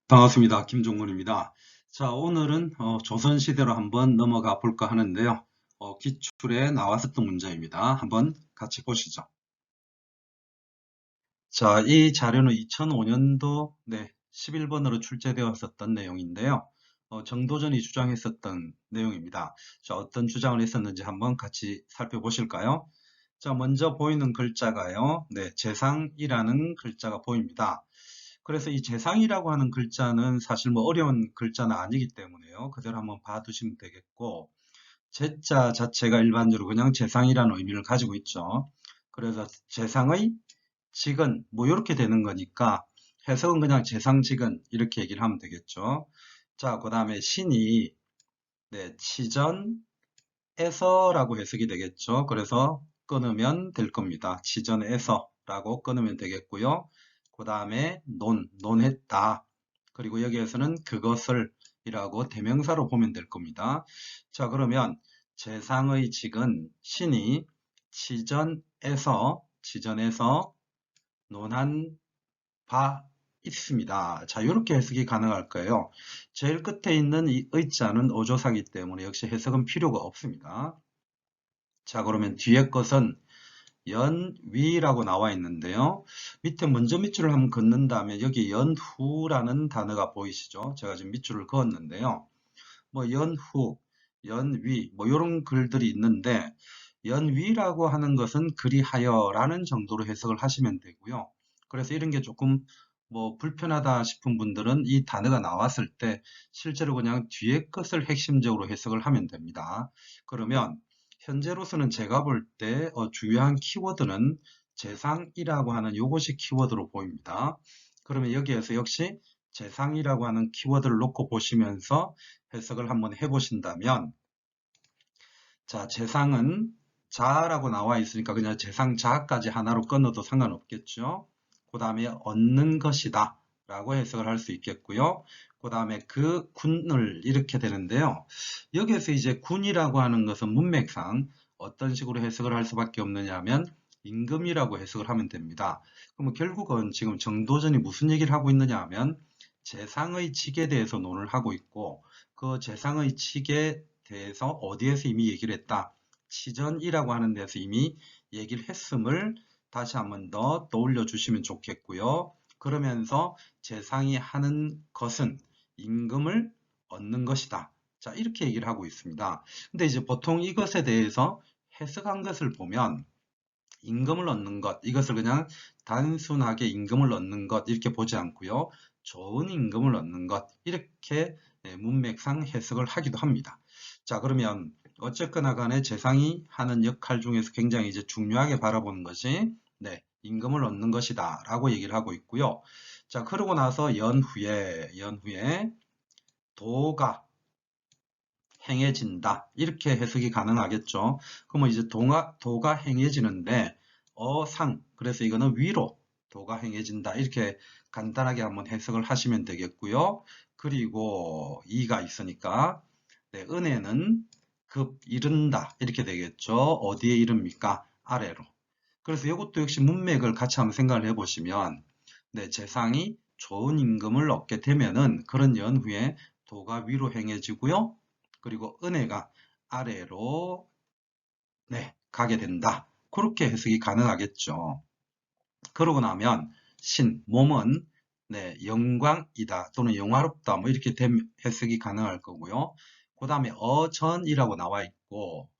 반갑습니다. 김종근입니다. 자, 오늘은 조선시대로 한번 넘어가 볼까 하는데요. 기출에 나왔었던 문제입니다. 한번 같이 보시죠. 자, 이 자료는 2005년도 11번으로 출제되었었던 내용인데요. 정도전이 주장했었던 내용입니다. 자, 어떤 주장을 했었는지 한번 같이 살펴보실까요? 자, 먼저 보이는 글자가요. 재상이라는 글자가 보입니다. 그래서 이 재상이라고 하는 글자는 사실 뭐 어려운 글자는 아니기 때문에요. 그대로 한번 봐두시면 되겠고, 제자 자체가 일반적으로 그냥 재상이라는 의미를 가지고 있죠. 그래서 재상의 직은 뭐 이렇게 되는 거니까 해석은 그냥 재상직은 이렇게 얘기를 하면 되겠죠. 자, 그 다음에 신이 치전에서라고 해석이 되겠죠. 그래서 끊으면 될 겁니다. 치전에서라고 끊으면 되겠고요. 그 다음에 논했다. 그리고 여기에서는 그것을 이라고 대명사로 보면 될 겁니다. 자, 그러면 재상의 직은 신이 치전에서 논한 바 있습니다. 자, 이렇게 해석이 가능할 거예요. 제일 끝에 있는 이 의자는 어조사기 때문에 역시 해석은 필요가 없습니다. 자, 그러면 뒤에 것은 연위라고 나와 있는데요. 밑에 먼저 밑줄을 한번 긋는 다음에 여기 연후라는 단어가 보이시죠? 제가 지금 밑줄을 그었는데요. 뭐 연후, 연위 뭐 이런 글들이 있는데 연위라고 하는 것은 그리하여라는 정도로 해석을 하시면 되고요. 그래서 이런 게 조금 뭐 불편하다 싶은 분들은 이 단어가 나왔을 때 실제로 그냥 뒤에 것을 핵심적으로 해석을 하면 됩니다. 그러면 현재로서는 제가 볼 때 중요한 키워드는 재상이라고 하는 요것이 키워드로 보입니다. 그러면 여기에서 역시 재상이라고 하는 키워드를 놓고 보시면서 해석을 한번 해보신다면, 자, 재상은 자라고 나와 있으니까 그냥 재상자까지 하나로 끊어도 상관없겠죠. 그 다음에 얻는 것이다 라고 해석을 할 수 있겠고요. 그 다음에 그 군을 이렇게 되는데요. 여기에서 이제 군이라고 하는 것은 문맥상 어떤 식으로 해석을 할 수밖에 없느냐 하면 임금이라고 해석을 하면 됩니다. 그러면 결국은 지금 정도전이 무슨 얘기를 하고 있느냐 하면 재상의 직에 대해서 논을 하고 있고, 그 재상의 직에 대해서 어디에서 이미 얘기를 했다. 치전이라고 하는 데서 이미 얘기를 했음을 다시 한번 더 떠올려 주시면 좋겠고요. 그러면서 재상이 하는 것은 임금을 얻는 것이다. 자, 이렇게 얘기를 하고 있습니다. 근데 이제 보통 이것에 대해서 해석한 것을 보면 임금을 얻는 것, 이것을 그냥 단순하게 임금을 얻는 것 이렇게 보지 않고요. 좋은 임금을 얻는 것 이렇게 문맥상 해석을 하기도 합니다. 자, 그러면 어쨌거나 간에 재상이 하는 역할 중에서 굉장히 이제 중요하게 바라보는 것이 임금을 얻는 것이다 라고 얘기를 하고 있고요. 자, 그러고 나서 연후에 도가 행해진다. 이렇게 해석이 가능하겠죠. 그러면 이제 도가 행해지는데 그래서 이거는 위로 도가 행해진다. 이렇게 간단하게 한번 해석을 하시면 되겠고요. 그리고 이가 있으니까 은혜는 급 이른다. 이렇게 되겠죠. 어디에 이릅니까? 아래로. 그래서 이것도 역시 문맥을 같이 한번 생각을 해보시면 재상이 좋은 임금을 얻게 되면은 그런 연후에 도가 위로 행해지고요. 그리고 은혜가 아래로 가게 된다. 그렇게 해석이 가능하겠죠. 그러고 나면 몸은 영광이다 또는 영화롭다 뭐 이렇게 해석이 가능할 거고요. 그 다음에 어전이라고 나와 있고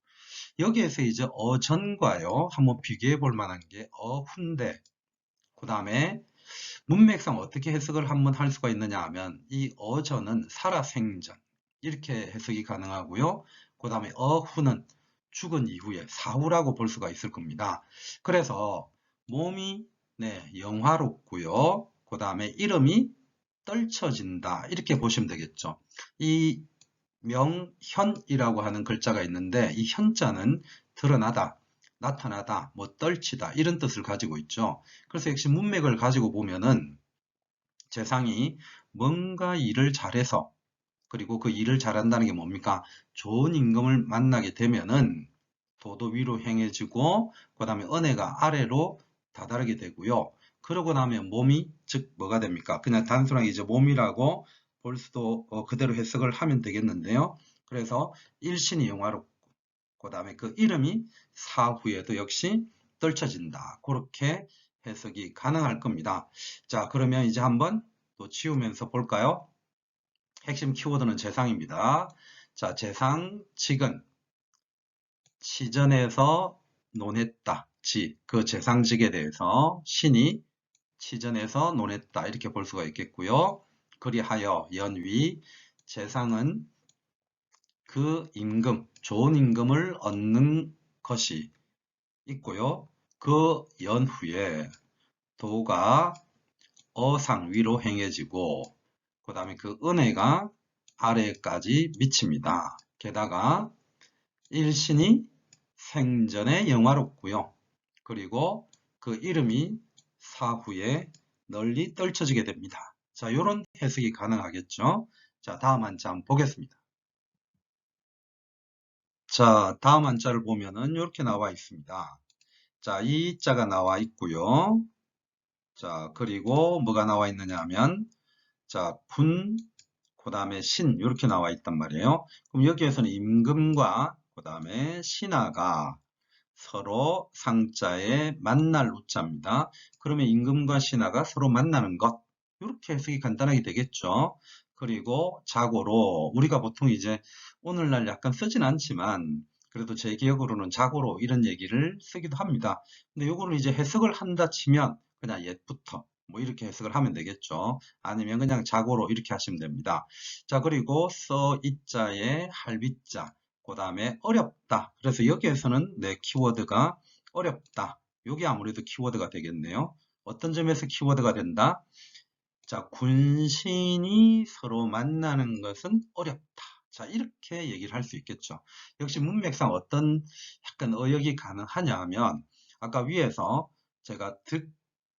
여기에서 이제 어전과요 한번 비교해 볼 만한 게 어훈데, 그 다음에 문맥상 어떻게 해석을 한번 할 수가 있느냐 하면 이 어전은 살아생전 이렇게 해석이 가능하고요. 그 다음에 어후는 죽은 이후에 사후라고 볼 수가 있을 겁니다. 그래서 몸이 영화롭고요. 그 다음에 이름이 떨쳐진다 이렇게 보시면 되겠죠. 이 명현이라고 하는 글자가 있는데 이 현자는 드러나다, 나타나다, 뭐 떨치다 이런 뜻을 가지고 있죠. 그래서 역시 문맥을 가지고 보면은 재상이 뭔가 일을 잘해서 그리고 그 일을 잘한다는 게 뭡니까? 좋은 임금을 만나게 되면은 도도 위로 행해지고 그 다음에 은혜가 아래로 다다르게 되고요. 그러고 나면 몸이, 즉 뭐가 됩니까? 그냥 단순하게 이제 몸이라고 볼 수도 그대로 해석을 하면 되겠는데요. 그래서 일신이 영화롭고 그 다음에 그 이름이 사후에도 역시 떨쳐진다. 그렇게 해석이 가능할 겁니다. 자, 그러면 이제 한번 또 지우면서 볼까요? 핵심 키워드는 재상입니다. 자, 재상, 직은 치전에서 논했다. 그 재상직에 대해서 신이 치전에서 논했다. 이렇게 볼 수가 있겠고요. 그리하여 연위, 재상은 그 임금, 좋은 임금을 얻는 것이 있고요. 그 연후에 도가 어상 위로 행해지고 그 다음에 그 은혜가 아래까지 미칩니다. 게다가 일신이 생전에 영화롭고요. 그리고 그 이름이 사후에 널리 떨쳐지게 됩니다. 자, 이런 해석이 가능하겠죠. 자, 다음 한자 한번 보겠습니다. 자, 다음 한자를 보면은 이렇게 나와 있습니다. 자, 이 자가 나와 있고요. 자, 그리고 뭐가 나와 있느냐 하면 자, 그 다음에 신 이렇게 나와 있단 말이에요. 그럼 여기에서는 임금과 그 다음에 신하가 서로 상자에 만날 우자입니다. 그러면 임금과 신하가 서로 만나는 것 이렇게 해석이 간단하게 되겠죠. 그리고 자고로 우리가 보통 이제 오늘날 약간 쓰진 않지만 그래도 제 기억으로는 자고로 이런 얘기를 쓰기도 합니다. 근데 요거를 이제 해석을 한다 치면 그냥 옛부터 뭐 이렇게 해석을 하면 되겠죠. 아니면 그냥 자고로 이렇게 하시면 됩니다. 자, 그리고 써 이자에 할비자 그 다음에 어렵다. 그래서 여기에서는 내 키워드가 어렵다. 이게 아무래도 키워드가 되겠네요. 어떤 점에서 키워드가 된다? 자, 군신이 서로 만나는 것은 어렵다. 자, 이렇게 얘기를 할 수 있겠죠. 역시 문맥상 어떤 약간 어역이 가능하냐 하면 아까 위에서 제가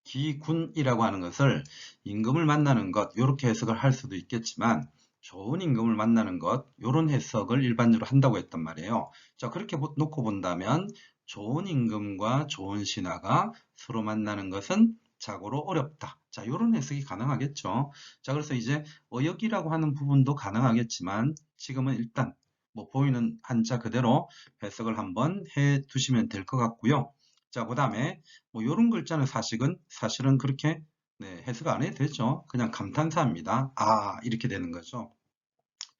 득기군이라고 하는 것을 임금을 만나는 것 이렇게 해석을 할 수도 있겠지만 좋은 임금을 만나는 것 이런 해석을 일반적으로 한다고 했단 말이에요. 자, 그렇게 놓고 본다면 좋은 임금과 좋은 신하가 서로 만나는 것은 자고로 어렵다. 자, 이런 해석이 가능하겠죠. 자, 그래서 이제 어역이라고 하는 부분도 가능하겠지만 지금은 일단 뭐 보이는 한자 그대로 해석을 한번 해 두시면 될 것 같고요. 자, 그 다음에 뭐 이런 글자는 사실은 그렇게 네, 해석 안 해도 되죠. 그냥 감탄사입니다. 아, 이렇게 되는 거죠.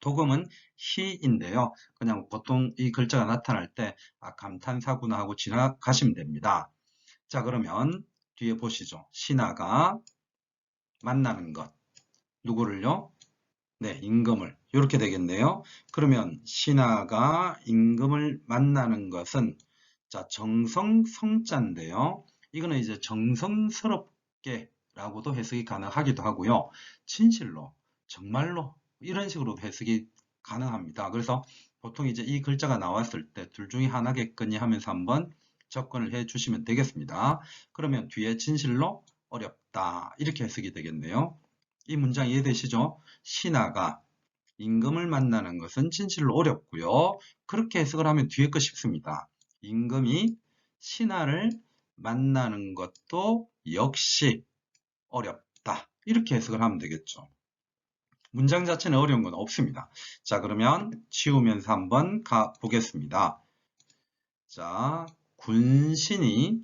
도금은 희인데요. 그냥 보통 이 글자가 나타날 때 아, 감탄사구나 하고 지나가시면 됩니다. 자, 그러면 뒤에 보시죠. 신하가 만나는 것. 누구를요? 네, 임금을. 이렇게 되겠네요. 그러면 신하가 임금을 만나는 것은 자, 정성성자인데요. 이거는 이제 정성스럽게 라고도 해석이 가능하기도 하고요. 진실로, 정말로 이런 식으로 해석이 가능합니다. 그래서 보통 이제 이 글자가 나왔을 때 둘 중에 하나겠거니 하면서 한번 접근을 해 주시면 되겠습니다. 그러면 뒤에 진실로 어렵다 이렇게 해석이 되겠네요. 이 문장 이해되시죠? 신하가 임금을 만나는 것은 진실로 어렵고요. 그렇게 해석을 하면 뒤에 거 쉽습니다. 임금이 신하를 만나는 것도 역시 어렵다. 이렇게 해석을 하면 되겠죠. 문장 자체는 어려운 건 없습니다. 자, 그러면 지우면서 한번 가보겠습니다. 자, 군신이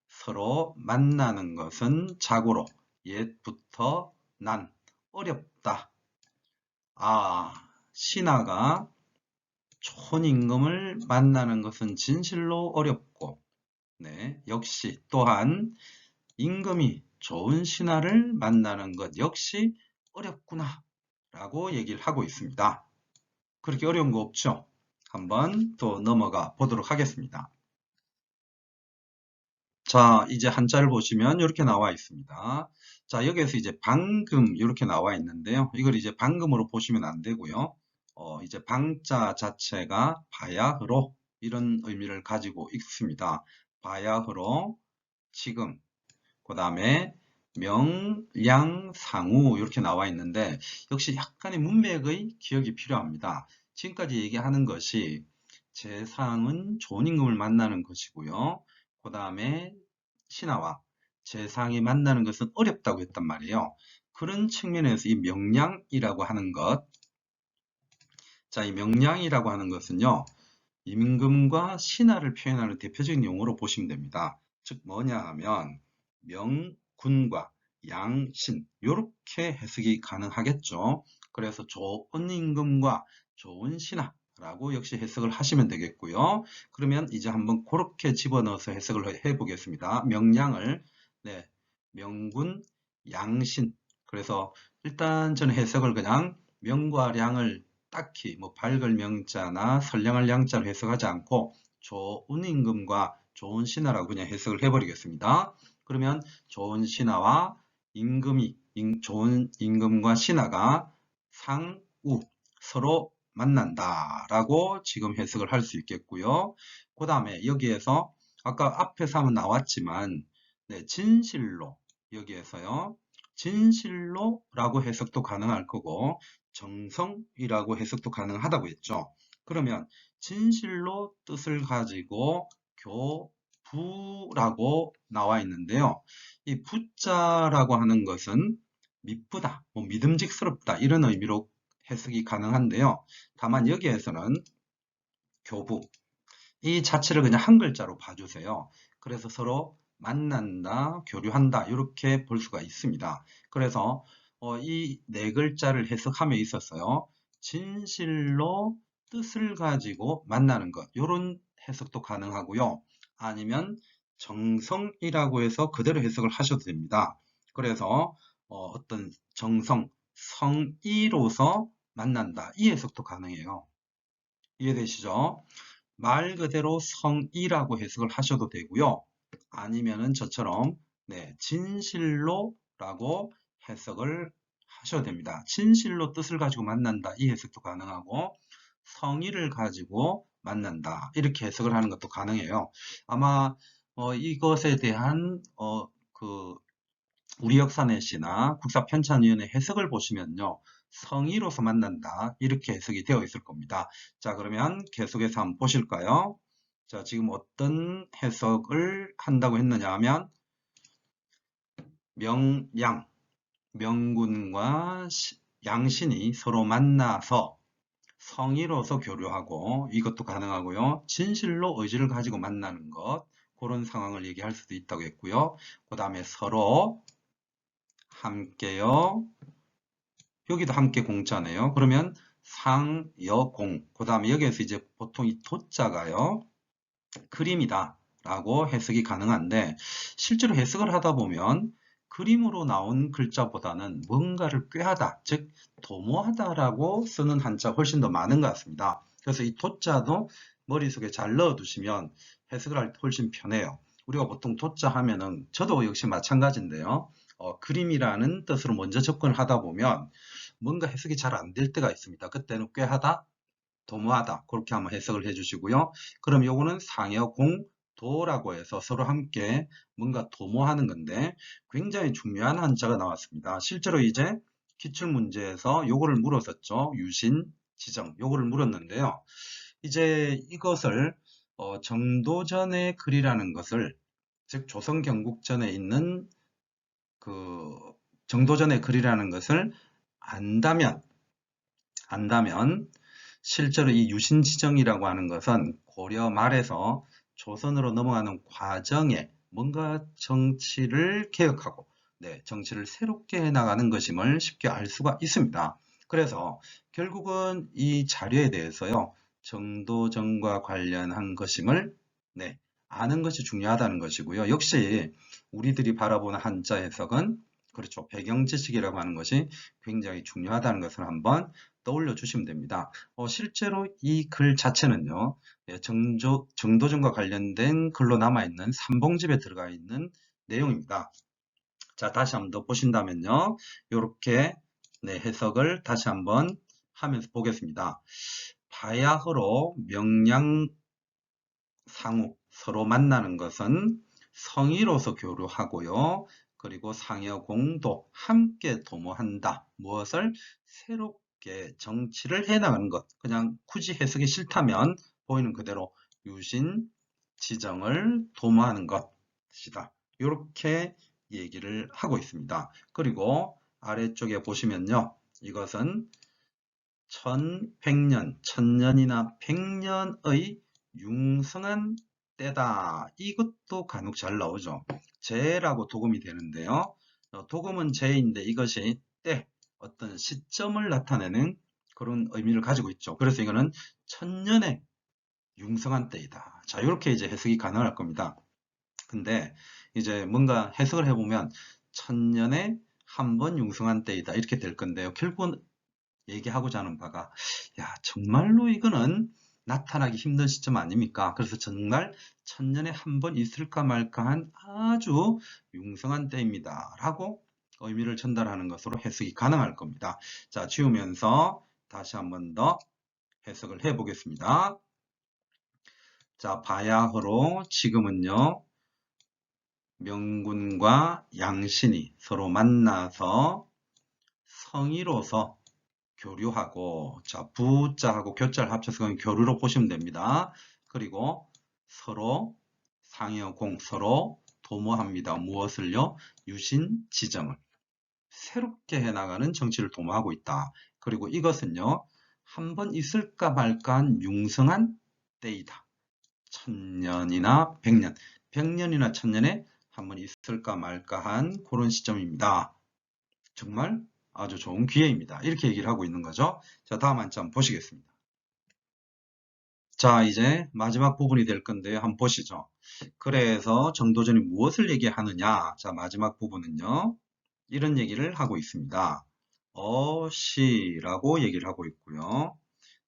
서로 만나는 것은 자고로 옛부터 난 어렵다. 아, 신하가 좋은 임금을 만나는 것은 진실로 어렵고, 네, 역시 또한 임금이 좋은 신하를 만나는 것 역시 어렵구나 라고 얘기를 하고 있습니다. 그렇게 어려운 거 없죠? 한번 또 넘어가 보도록 하겠습니다. 자, 이제 한자를 보시면 이렇게 나와 있습니다. 자, 여기에서 이제 방금 이렇게 나와 있는데요. 이걸 이제 방금으로 보시면 안 되고요. 이제 방자 자체가 바야흐로 이런 의미를 가지고 있습니다. 바야흐로 지금 그 다음에 명량상우 이렇게 나와 있는데 역시 약간의 문맥의 기억이 필요합니다. 지금까지 얘기하는 것이 재상은 좋은 임금을 만나는 것이고요. 그 다음에 신하와 재상이 만나는 것은 어렵다고 했단 말이에요. 그런 측면에서 이 명량이라고 하는 것, 자, 이 명량이라고 하는 것은요, 임금과 신하를 표현하는 대표적인 용어로 보시면 됩니다. 즉 뭐냐 하면 명군과 양신 이렇게 해석이 가능하겠죠. 그래서 좋은 임금과 좋은 신하라고 역시 해석을 하시면 되겠고요. 그러면 이제 한번 그렇게 집어넣어서 해석을 해보겠습니다. 명량을 네, 명군, 양신. 그래서 일단 저는 해석을 그냥 명과 량을 딱히 뭐 밝을 명자나 선량할 양자로 해석하지 않고 좋은 임금과 좋은 신하라고 그냥 해석을 해버리겠습니다. 그러면 좋은 신하와 좋은 임금과 신하가 상우 서로 만난다라고 지금 해석을 할 수 있겠고요. 그 다음에 여기에서 아까 앞에서 한번 나왔지만 네, 진실로 여기에서요. 진실로라고 해석도 가능할 거고 정성이라고 해석도 가능하다고 했죠. 그러면 진실로 뜻을 가지고 교부라고 나와 있는데요. 이 부자라고 하는 것은 미쁘다, 뭐 믿음직스럽다 이런 의미로 해석이 가능한데요. 다만 여기에서는 교부 이 자체를 그냥 한 글자로 봐주세요. 그래서 서로 만난다, 교류한다 이렇게 볼 수가 있습니다. 그래서 이 네 글자를 해석함에 있어서요. 진실로 뜻을 가지고 만나는 것 이런 해석도 가능하고요. 아니면 정성이라고 해서 그대로 해석을 하셔도 됩니다. 그래서 어떤 정성, 성의로서 만난다 이 해석도 가능해요. 이해되시죠? 말 그대로 성이라고 해석을 하셔도 되고요. 아니면은 저처럼 네, 진실로라고 해석을 하셔도 됩니다. 진실로 뜻을 가지고 만난다 이 해석도 가능하고 성의를 가지고 만난다 이렇게 해석을 하는 것도 가능해요. 아마 이것에 대한 우리 역사넷이나 국사편찬위원회 해석을 보시면요. 성의로서 만난다. 이렇게 해석이 되어 있을 겁니다. 자, 그러면 계속해서 한번 보실까요? 자, 지금 어떤 해석을 한다고 했느냐 하면 명양, 명군과 양신이 서로 만나서 성의로서 교류하고 이것도 가능하고요. 진실로 의지를 가지고 만나는 것 그런 상황을 얘기할 수도 있다고 했고요. 그 다음에 서로 함께요. 여기도 함께 공자네요. 그러면 상여공. 그 다음에 여기에서 이제 보통 이 도자가요. 그림이다 라고 해석이 가능한데 실제로 해석을 하다 보면 그림으로 나온 글자보다는 뭔가를 꾀하다, 즉 도모하다라고 쓰는 한자가 훨씬 더 많은 것 같습니다. 그래서 이 도자도 머릿속에 잘 넣어두시면 해석을 할 때 훨씬 편해요. 우리가 보통 도자 하면은 저도 역시 마찬가지인데요. 그림이라는 뜻으로 먼저 접근을 하다 보면 뭔가 해석이 잘 안 될 때가 있습니다. 그때는 꾀하다, 도모하다 그렇게 한번 해석을 해주시고요. 그럼 요거는 상여공도라고 해서 서로 함께 뭔가 도모하는 건데 굉장히 중요한 한자가 나왔습니다. 실제로 이제 기출문제에서 요거를 물었었죠. 유신, 지정 요거를 물었는데요. 이제 이것을 정도전의 글이라는 것을 즉 조선 경국전에 있는 그 정도전의 글이라는 것을 안다면 실제로 이 유신지정이라고 하는 것은 고려 말에서 조선으로 넘어가는 과정에 뭔가 정치를 개혁하고 정치를 새롭게 해나가는 것임을 쉽게 알 수가 있습니다. 그래서 결국은 이 자료에 대해서요. 정도전과 관련한 것임을 아는 것이 중요하다는 것이고요. 역시 우리들이 바라보는 한자 해석은 그렇죠. 배경 지식이라고 하는 것이 굉장히 중요하다는 것을 한번 떠올려 주시면 됩니다. 실제로 이 글 자체는요. 정도전과 관련된 글로 남아있는 삼봉집에 들어가 있는 내용입니다. 자, 다시 한번 더 보신다면요. 이렇게 해석을 다시 한번 하면서 보겠습니다. 바야흐로 명량상우 서로 만나는 것은 성의로서 교류하고요. 그리고 상여공도 함께 도모한다. 무엇을? 새롭게 정치를 해나가는 것. 그냥 굳이 해석이 싫다면 보이는 그대로 유신, 지정을 도모하는 것이다. 이렇게 얘기를 하고 있습니다. 그리고 아래쪽에 보시면요. 이것은 1100년, 1000년이나 100년의 융성한 때다. 이것도 간혹 잘 나오죠. 제라고 도금이 되는데요. 도금은 제인데 이것이 때, 어떤 시점을 나타내는 그런 의미를 가지고 있죠. 그래서 이거는 1000년의 융성한 때이다. 자, 이렇게 이제 해석이 가능할 겁니다. 근데 이제 뭔가 해석을 해보면 1000년에 한 번 융성한 때이다. 이렇게 될 건데요. 결국은 얘기하고자 하는 바가, 야, 정말로 이거는 나타나기 힘든 시점 아닙니까? 그래서 정말 1000년에 한 번 있을까 말까한 아주 융성한 때입니다. 라고 의미를 전달하는 것으로 해석이 가능할 겁니다. 자, 지우면서 다시 한 번 더 해석을 해 보겠습니다. 자, 바야흐로 지금은요, 명군과 양신이 서로 만나서 성의로서 교류하고, 자, 부자하고 교자를 합쳐서 그냥 교류로 보시면 됩니다. 그리고 서로 상여공, 서로 도모합니다. 무엇을요? 유신 지정을 새롭게 해나가는 정치를 도모하고 있다. 그리고 이것은요, 한 번 있을까 말까한 융성한 때이다. 1000년이나 100년, 100년이나 1000년에 한 번 있을까 말까한 그런 시점입니다. 정말 아주 좋은 기회입니다. 이렇게 얘기를 하고 있는 거죠. 자, 다음 한번 한번 보시겠습니다. 자, 이제 마지막 부분이 될 건데요. 한번 보시죠. 그래서 정도전이 무엇을 얘기하느냐? 자, 마지막 부분은요. 이런 얘기를 하고 있습니다. 시라고 얘기를 하고 있고요.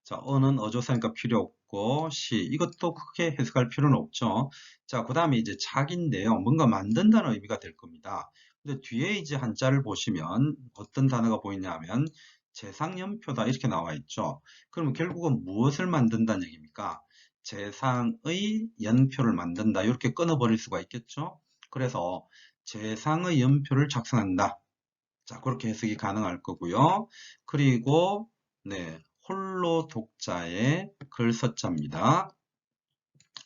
자, 어는 어조사니까 필요 없고, 이것도 크게 해석할 필요는 없죠. 자, 그 다음에 이제 작인데요. 뭔가 만든다는 의미가 될 겁니다. 근데 뒤에 이제 한자를 보시면 어떤 단어가 보이냐 하면 재상연표다 이렇게 나와 있죠. 그러면 결국은 무엇을 만든다는 얘기입니까? 재상의 연표를 만든다. 이렇게 끊어버릴 수가 있겠죠. 그래서 재상의 연표를 작성한다. 자, 그렇게 해석이 가능할 거고요. 그리고 네, 홀로 독자의 글서자입니다.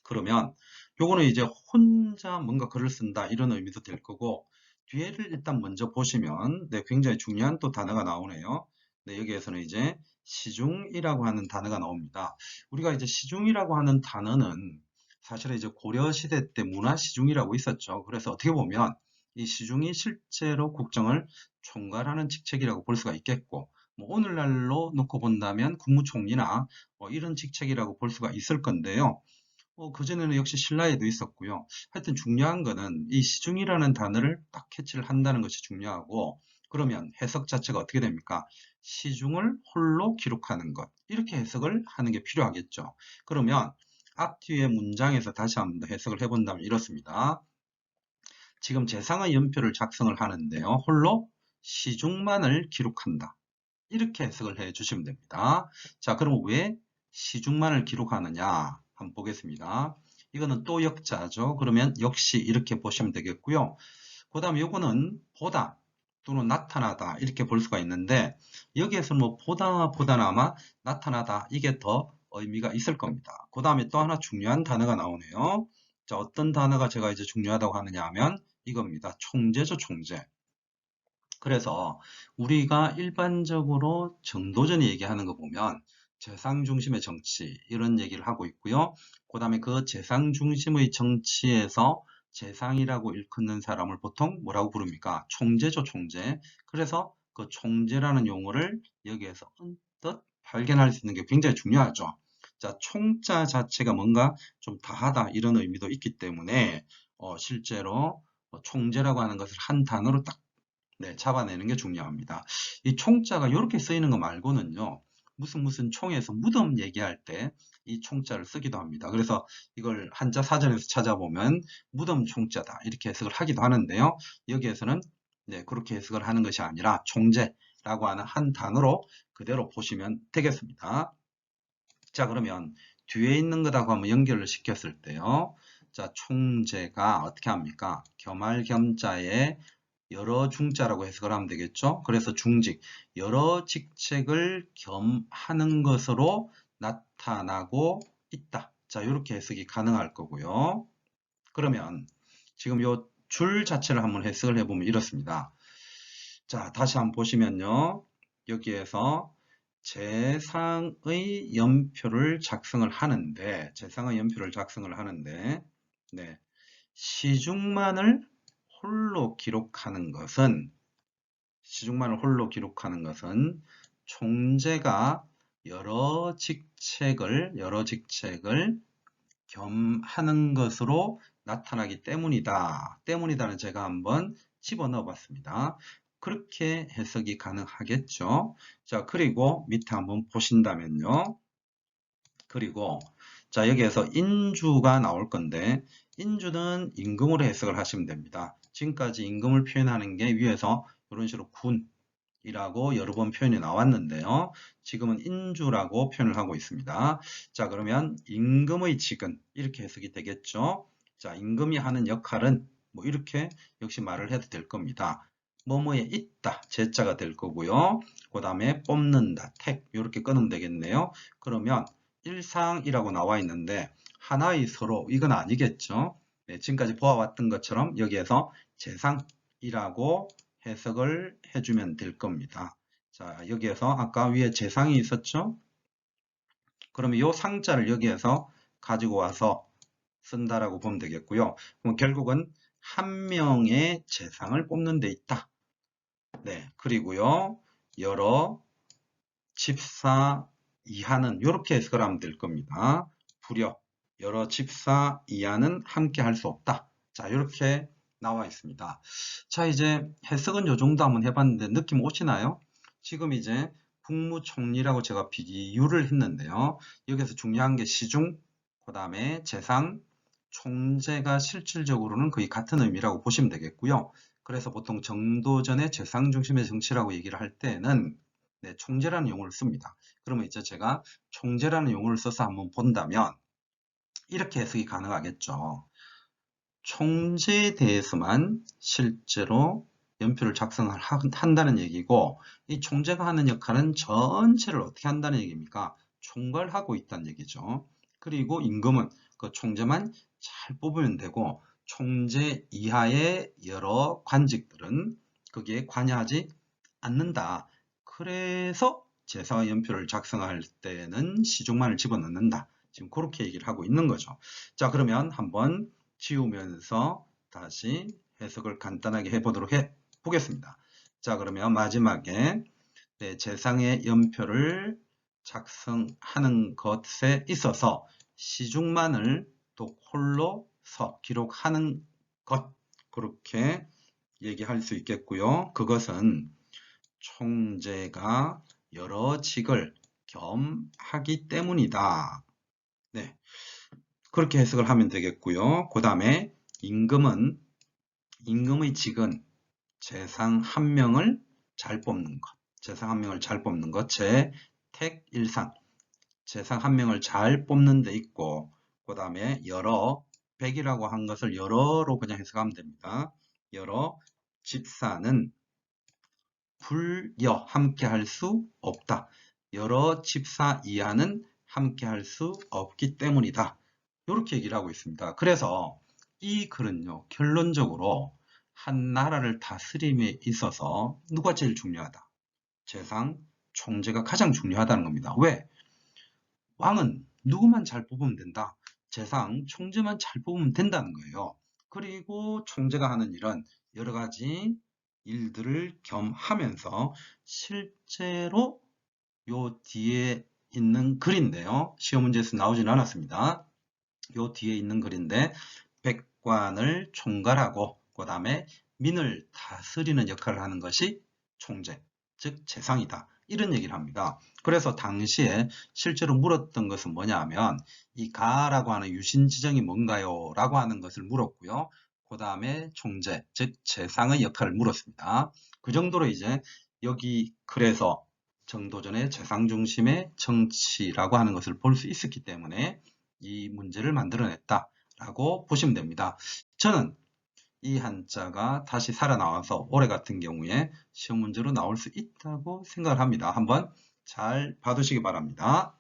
그러면 요거는 이제 혼자 뭔가 글을 쓴다 이런 의미도 될 거고, 뒤에를 일단 먼저 보시면 네, 굉장히 중요한 또 단어가 나오네요. 네, 여기에서는 이제 시중이라고 하는 단어가 나옵니다. 우리가 이제 시중이라고 하는 단어는 사실은 이제 고려시대 때 문화시중이라고 있었죠. 그래서 어떻게 보면 이 시중이 실제로 국정을 총괄하는 직책이라고 볼 수가 있겠고, 뭐 오늘날로 놓고 본다면 국무총리나 뭐 이런 직책이라고 볼 수가 있을 건데요. 그전에는 역시 신라에도 있었고요. 하여튼 중요한 거는 이 시중이라는 단어를 딱 캐치를 한다는 것이 중요하고, 그러면 해석 자체가 어떻게 됩니까? 시중을 홀로 기록하는 것. 이렇게 해석을 하는 게 필요하겠죠. 그러면 앞뒤의 문장에서 다시 한번 더 해석을 해본다면 이렇습니다. 지금 재상의 연표를 작성을 하는데요. 홀로 시중만을 기록한다. 이렇게 해석을 해 주시면 됩니다. 자, 그럼 왜 시중만을 기록하느냐? 한번 보겠습니다. 이거는 또 역자죠. 그러면 역시 이렇게 보시면 되겠고요. 그 다음에 요거는 보다 또는 나타나다 이렇게 볼 수가 있는데, 여기에서 뭐 보다는 아마 나타나다 이게 더 의미가 있을 겁니다. 그 다음에 또 하나 중요한 단어가 나오네요. 자, 어떤 단어가 제가 이제 중요하다고 하느냐 하면 이겁니다. 총재죠, 총재. 그래서 우리가 일반적으로 정도전이 얘기하는 거 보면 재상 중심의 정치 이런 얘기를 하고 있고요. 그 다음에 그 재상 중심의 정치에서 재상이라고 일컫는 사람을 보통 뭐라고 부릅니까? 총재죠, 총재. 그래서 그 총재라는 용어를 여기에서 언뜻 발견할 수 있는 게 굉장히 중요하죠. 자, 총자 자체가 뭔가 좀 다하다 이런 의미도 있기 때문에 실제로 총재라고 하는 것을 한 단어로 딱 네, 잡아내는 게 중요합니다. 이 총자가 이렇게 쓰이는 거 말고는요, 무슨 총에서 무덤 얘기할 때 이 총자를 쓰기도 합니다. 그래서 이걸 한자 사전에서 찾아보면 무덤 총자다 이렇게 해석을 하기도 하는데요. 여기에서는 네, 그렇게 해석을 하는 것이 아니라 총재라고 하는 한 단어로 그대로 보시면 되겠습니다. 자, 그러면 뒤에 있는 것하고 한번 연결을 시켰을 때요. 자, 총재가 어떻게 합니까? 겸할겸자에 여러 중자라고 해석을 하면 되겠죠. 그래서 중직, 여러 직책을 겸하는 것으로 나타나고 있다. 자, 이렇게 해석이 가능할 거고요. 그러면 지금 요 줄 자체를 한번 해석을 해보면 이렇습니다. 자, 다시 한번 보시면요. 여기에서 재상의 연표를 작성을 하는데, 네, 시중만을 홀로 기록하는 것은, 총재가 여러 직책을 겸하는 것으로 나타나기 때문이다. 때문이다는 제가 한번 집어넣어 봤습니다. 그렇게 해석이 가능하겠죠. 자, 그리고 밑에 한번 보신다면요. 그리고 자, 여기에서 인주가 나올 건데 인주는 임금으로 해석을 하시면 됩니다. 지금까지 임금을 표현하는 게 위에서 이런 식으로 군이라고 여러 번 표현이 나왔는데요. 지금은 인주라고 표현을 하고 있습니다. 자, 그러면 임금의 직은 이렇게 해석이 되겠죠. 자, 임금이 하는 역할은 뭐 이렇게 역시 말을 해도 될 겁니다. 뭐뭐에 있다, 제자가 될 거고요. 그 다음에 뽑는다, 택 이렇게 끊으면 되겠네요. 그러면 일상이라고 나와 있는데 하나의 서로 이건 아니겠죠. 네, 지금까지 보아왔던 것처럼 여기에서 재상이라고 해석을 해주면 될 겁니다. 자, 여기에서 아까 위에 재상이 있었죠? 그러면 이 상자를 여기에서 가지고 와서 쓴다라고 보면 되겠고요. 그럼 결국은 한 명의 재상을 뽑는 데 있다. 네, 그리고요. 여러 집사 이하는 이렇게 해석을 하면 될 겁니다. 불여 여러 집사 이하는 함께 할 수 없다. 자, 이렇게 나와 있습니다. 자, 이제 해석은 요 정도 한번 해봤는데 느낌 오시나요? 지금 이제 국무총리라고 제가 비유를 했는데요. 여기서 중요한 게 시중, 그 다음에 재상, 총재가 실질적으로는 거의 같은 의미라고 보시면 되겠고요. 그래서 보통 정도전의 재상 중심의 정치라고 얘기를 할 때는 네, 총재라는 용어를 씁니다. 그러면 이제 제가 총재라는 용어를 써서 한번 본다면 이렇게 해석이 가능하겠죠. 총재에 대해서만 실제로 연표를 작성을 한다는 얘기고 이 총재가 하는 역할은 전체를 어떻게 한다는 얘기입니까? 총괄하고 있다는 얘기죠. 그리고 임금은 그 총재만 잘 뽑으면 되고 총재 이하의 여러 관직들은 거기에 관여하지 않는다. 그래서 제사와 연표를 작성할 때는 시중만을 집어넣는다. 지금 그렇게 얘기를 하고 있는 거죠. 자, 그러면 한번 지우면서 다시 해석을 간단하게 해보도록 해보겠습니다. 자, 그러면 마지막에 네, 재상의 연표를 작성하는 것에 있어서 시중만을 또 홀로서 기록하는 것 그렇게 얘기할 수 있겠고요. 그것은 총재가 여러 직을 겸하기 때문이다. 네, 그렇게 해석을 하면 되겠고요. 그 다음에 임금의 직은 재상 한 명을 잘 뽑는 것. 재택일상. 재상 한 명을 잘 뽑는 데 있고, 그 다음에 여러, 백이라고 한 것을 여러로 그냥 해석하면 됩니다. 여러 집사는 불여 함께 할 수 없다. 여러 집사 이하는 함께 할 수 없기 때문이다. 이렇게 얘기를 하고 있습니다. 그래서 이 글은요, 결론적으로 한 나라를 다스림에 있어서 누가 제일 중요하다? 재상, 총재가 가장 중요하다는 겁니다. 왜? 왕은 누구만 잘 뽑으면 된다. 재상, 총재만 잘 뽑으면 된다는 거예요. 그리고 총재가 하는 일은 여러 가지 일들을 겸하면서 실제로 요 뒤에 있는 글인데요. 시험 문제에서 나오진 않았습니다. 요 뒤에 있는 글인데 백관을 총괄하고 그 다음에 민을 다스리는 역할을 하는 것이 총재, 즉 재상이다. 이런 얘기를 합니다. 그래서 당시에 실제로 물었던 것은 뭐냐 하면 이 가라고 하는 유신지정이 뭔가요? 라고 하는 것을 물었고요. 그 다음에 총재, 즉 재상의 역할을 물었습니다. 그 정도로 이제 여기 글에서 정도전의 재상 중심의 정치라고 하는 것을 볼 수 있었기 때문에 이 문제를 만들어냈다라고 보시면 됩니다. 저는 이 한자가 다시 살아나와서 올해 같은 경우에 시험 문제로 나올 수 있다고 생각을 합니다. 한번 잘 봐두시기 바랍니다.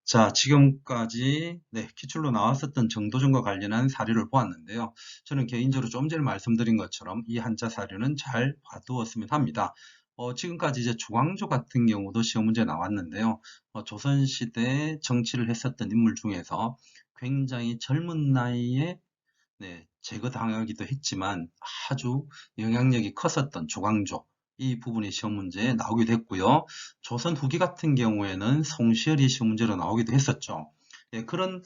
자, 지금까지 기출로 나왔었던 정도전과 관련한 사료를 보았는데요. 저는 개인적으로 좀 전에 말씀드린 것처럼 이 한자 사료는 잘 봐두었으면 합니다. 지금까지 이제 조광조 같은 경우도 시험 문제 나왔는데요. 조선시대에 정치를 했었던 인물 중에서 굉장히 젊은 나이에 제거당하기도 했지만 아주 영향력이 컸었던 조광조, 이 부분이 시험 문제에 나오기도 했고요. 조선 후기 같은 경우에는 송시열이 시험 문제로 나오기도 했었죠. 그런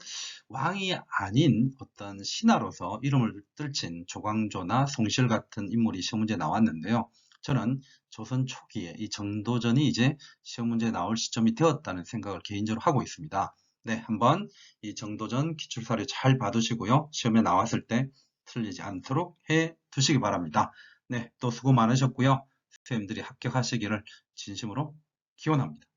왕이 아닌 어떤 신하로서 이름을 떨친 조광조나 송시열 같은 인물이 시험 문제에 나왔는데요. 저는 조선 초기에 이 정도전이 이제 시험 문제에 나올 시점이 되었다는 생각을 개인적으로 하고 있습니다. 한번 이 정도전 기출사료 잘 봐두시고요. 시험에 나왔을 때 틀리지 않도록 해 두시기 바랍니다. 또 수고 많으셨고요. 선생님들이 합격하시기를 진심으로 기원합니다.